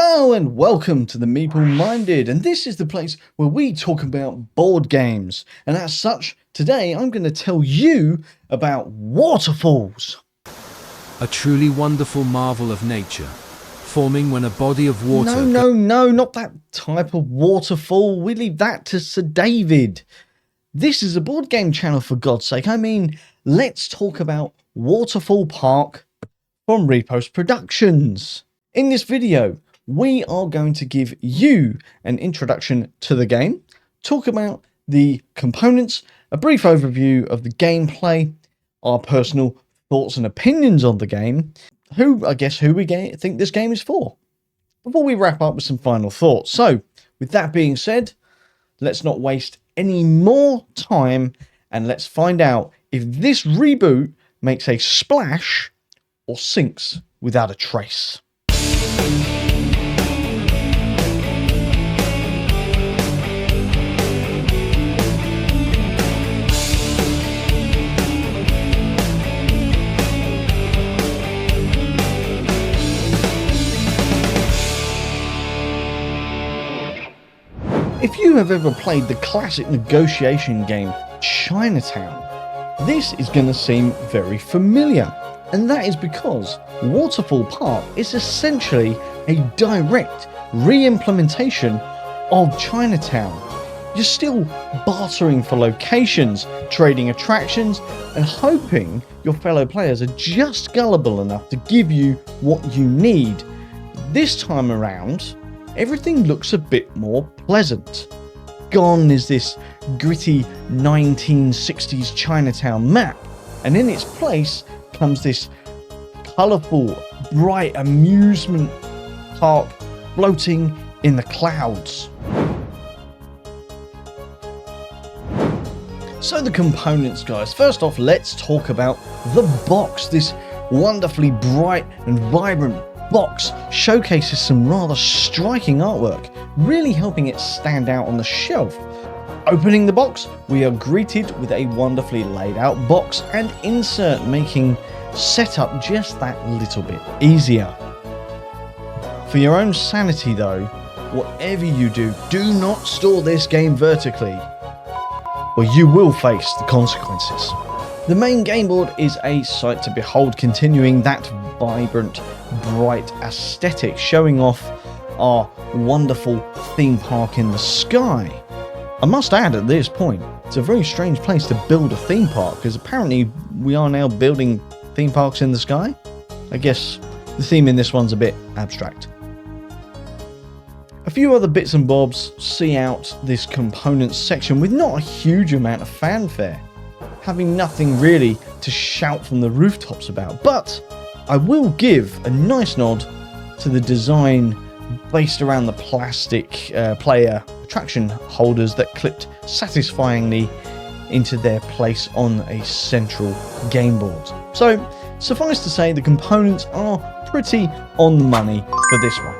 Hello and welcome to the Meeple Minded, and this is the place where we talk about board games. And as such, today I'm going to tell you about waterfalls. A truly wonderful marvel of nature, forming when a body of water... No, not that type of waterfall. We leave that to Sir David. This is a board game channel, for God's sake. I mean, let's talk about Waterfall Park from Repos Productions. In this video, we are going to give you an introduction to the game, talk about the components, a brief overview of the gameplay, our personal thoughts and opinions on the game, who we think this game is for, before we wrap up with some final thoughts. So, with that being said, let's not waste any more time and let's find out if this reboot makes a splash or sinks without a trace. If you have ever played the classic negotiation game Chinatown, this is going to seem very familiar, and that is because Waterfall Park is essentially a direct re-implementation of Chinatown. You're still bartering for locations, trading attractions, and hoping your fellow players are just gullible enough to give you what you need. This time around, everything looks a bit more pleasant. Gone is this gritty 1960s Chinatown map, and in its place comes this colourful, bright amusement park floating in the clouds. So the components, guys. First off, let's talk about the box. This wonderfully bright and vibrant box showcases some rather striking artwork, really helping it stand out on the shelf. Opening the box, we are greeted with a wonderfully laid out box and insert, making setup just that little bit easier. For your own sanity though, whatever you do, do not store this game vertically, or you will face the consequences. The main game board is a sight to behold, continuing that vibrant, bright aesthetic, showing off our wonderful theme park in the sky. I must add at this point, it's a very strange place to build a theme park, because apparently we are now building theme parks in the sky. I guess the theme in this one's a bit abstract. A few other bits and bobs see out this components section with not a huge amount of fanfare, having nothing really to shout from the rooftops about, but I will give a nice nod to the design based around the plastic player attraction holders that clipped satisfyingly into their place on a central game board. So, suffice to say, the components are pretty on the money for this one.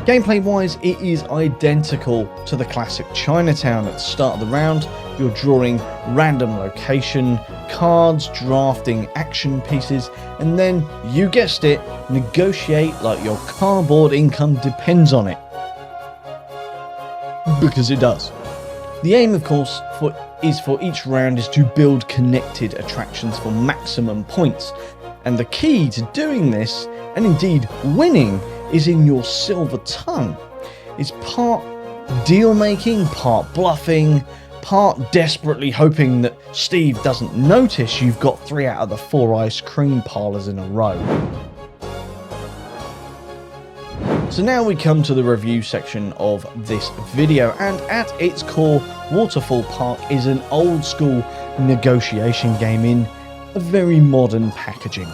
Gameplay wise, it is identical to the classic Chinatown. At the start of the round, you're drawing random location cards, drafting action pieces, and then, you guessed it, negotiate like your cardboard income depends on it. Because it does. The aim, of course, for each round is to build connected attractions for maximum points. And the key to doing this, and indeed winning, is in your silver tongue. It's part deal making, part bluffing, part desperately hoping that Steve doesn't notice you've got 3 out of the 4 ice cream parlours in a row. So now we come to the review section of this video, and at its core, Waterfall Park is an old school negotiation game in a very modern packaging.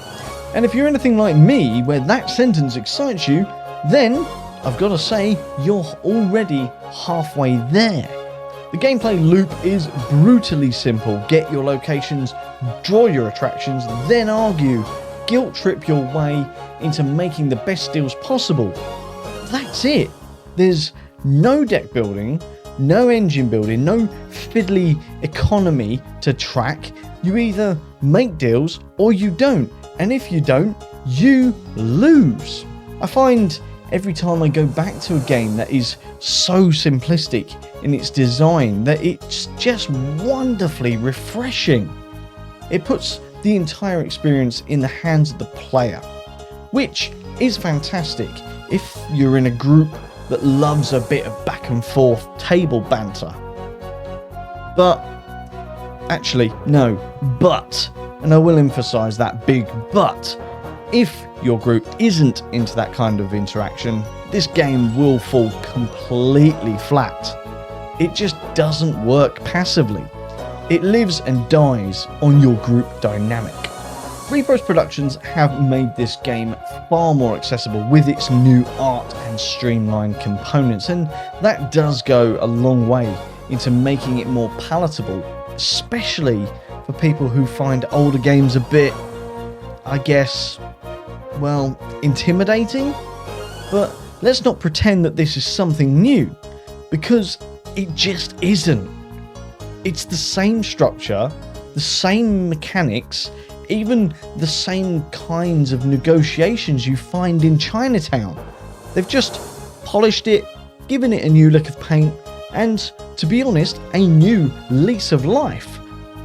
And if you're anything like me, where that sentence excites you, then I've got to say, you're already halfway there. The gameplay loop is brutally simple. Get your locations, draw your attractions, then argue, guilt trip your way into making the best deals possible. That's it. There's no deck building, no engine building, no fiddly economy to track. You either make deals or you don't. And if you don't, you lose. I find every time I go back to a game that is so simplistic in its design that it's just wonderfully refreshing. It puts the entire experience in the hands of the player, which is fantastic if you're in a group that loves a bit of back and forth table banter. But, actually, no, but, and I will emphasize that big but, if your group isn't into that kind of interaction, this game will fall completely flat. It just doesn't work passively. It lives and dies on your group dynamic. Repos Productions have made this game far more accessible with its new art and streamlined components, and that does go a long way into making it more palatable, especially for people who find older games a bit, I guess, well, intimidating. But let's not pretend that this is something new, because it just isn't. It's the same structure, the same mechanics, even the same kinds of negotiations you find in Chinatown. They've just polished it, given it a new lick of paint, and, to be honest, a new lease of life.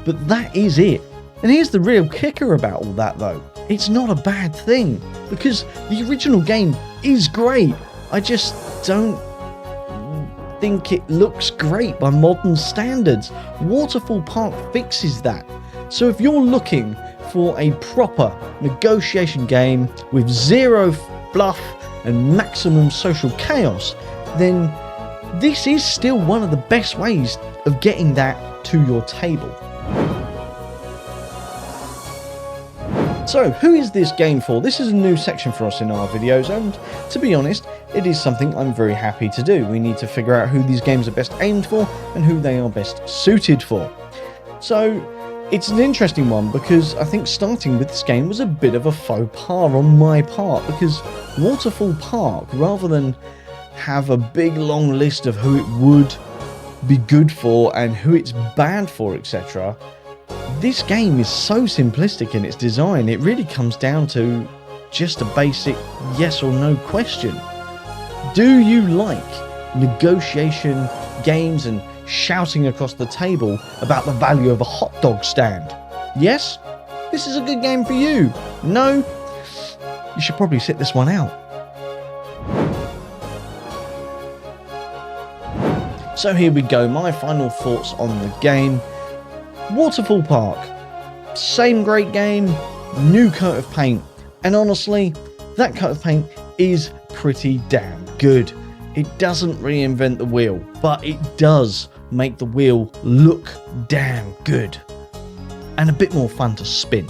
But that is it. And here's the real kicker about all that though. It's not a bad thing, because the original game is great. I just don't think it looks great by modern standards. Waterfall Park fixes that. So if you're looking for a proper negotiation game with zero fluff and maximum social chaos, then this is still one of the best ways of getting that to your table. So, who is this game for? This is a new section for us in our videos, and to be honest, it is something I'm very happy to do. We need to figure out who these games are best aimed for and who they are best suited for. So, it's an interesting one because I think starting with this game was a bit of a faux pas on my part, because Waterfall Park, rather than have a big long list of who it would be good for and who it's bad for, etc., this game is so simplistic in its design. It really comes down to just a basic yes or no question. Do you like negotiation games and shouting across the table about the value of a hot dog stand? Yes? This is a good game for you. No? You should probably sit this one out. So here we go, my final thoughts on the game. Waterfall Park. Same great game, new coat of paint. And honestly, that coat of paint is pretty damn good. It doesn't reinvent the wheel, but it does make the wheel look damn good. And a bit more fun to spin.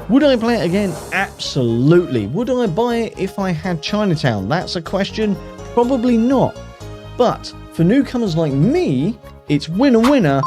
Would I play it again? Absolutely. Would I buy it if I had Chinatown? That's a question. Probably not. But for newcomers like me, it's winner winner,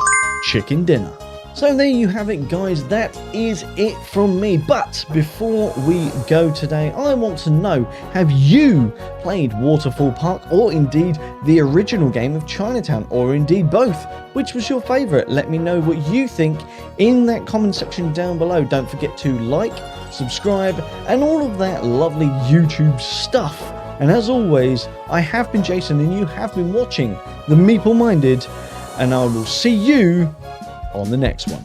chicken dinner. So there you have it, guys. That is it from me. But before we go today, I want to know, have you played Waterfall Park, or indeed the original game of Chinatown, or indeed both? Which was your favourite? Let me know what you think in that comment section down below. Don't forget to like, subscribe, and all of that lovely YouTube stuff. And as always, I have been Jason and you have been watching The Meeple Minded, and I will see you on the next one.